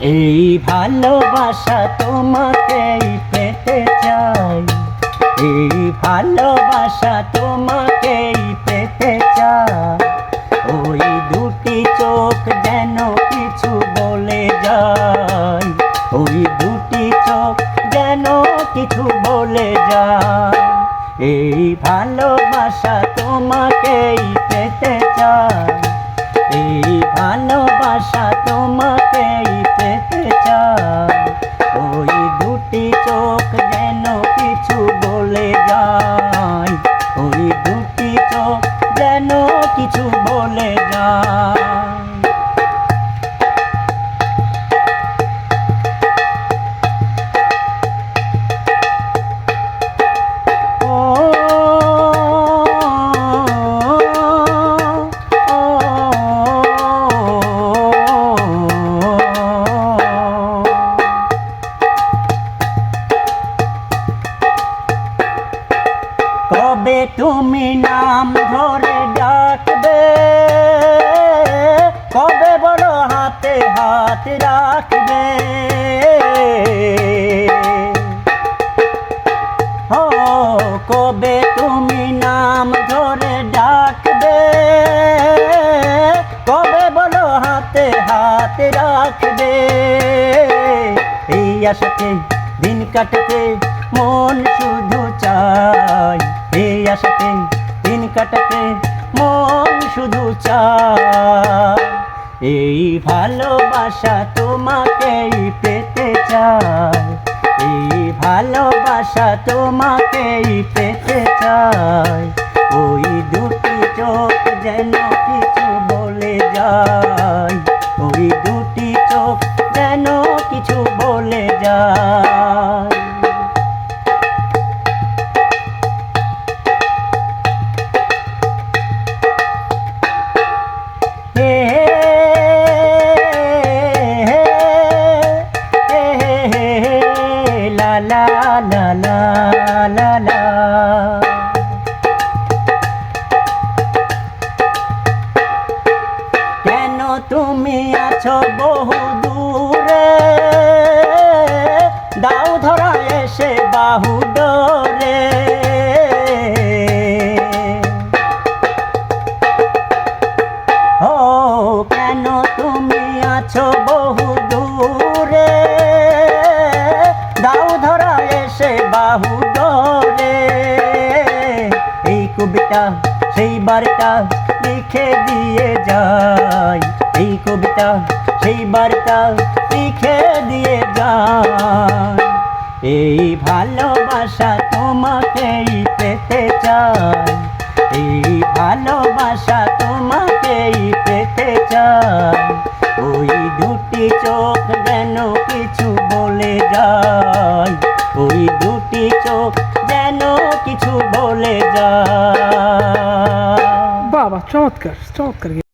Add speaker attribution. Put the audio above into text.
Speaker 1: এই ভালোবাসা তোমাকেই পেতে চাই, এই ভালোবাসা তোমাকেই পেতে চাই। ওই দুটি চোখ যেন কিছু বলে যায়, ওই দুটি চোখ যেন কিছু বলে যায়। এই ভালোবাসা তোমাকেই পেতে চাই, এই ভালোবাসা তোমাকেই পেতে চাই। ওই দুটি চোখ যেন কিছু বলে যায়, ওই দুটি চোখ যেন কিছু বলে যায়। কবে তুমি নাম ধরে ডাকবে, কবে বড় হাতে হাত রাখবে। ও কবে তুমি নাম ধরে ডাকবে, কবে বড় হাতে হাত রাখবে। এই আশাতে দিন কাটাতে মন শুধু চাই, এই আশাতে দিন কাটাতে মন শুধু চাই। এই ভালোবাসা তোমাকেই পেতে চাই, এই ভালোবাসা তোমাকেই পেতে চাই। ওই দুটি চোখ যেন কিছু বলে যায়, ওই দুটি চোখ যেন কিছু বলে যায়। La la la la la la, কেন তুমি আছো বহু দূরে, দাও ধরা এসে বাহু ডোরে। ও কেন তুমি আছো বহু দূরে, দাও ধরা এসে বাহু ডোরে। এই কবিতা সেই বার্তা লিখে দিয়ে যায়, এই কবিতা সেই বার্তা লিখে দিয়ে যায়। এই ভালোবাসা তোমাকেই পেতে চাই, এই ভালোবাসা তোমাকেই পেতে চাই। ওই দুটি চোখ যেন কিছু বলে যায়, ওই দুটি চোখ যেন কিছু বলে যায়।
Speaker 2: বাবা চমৎকার চমৎকার।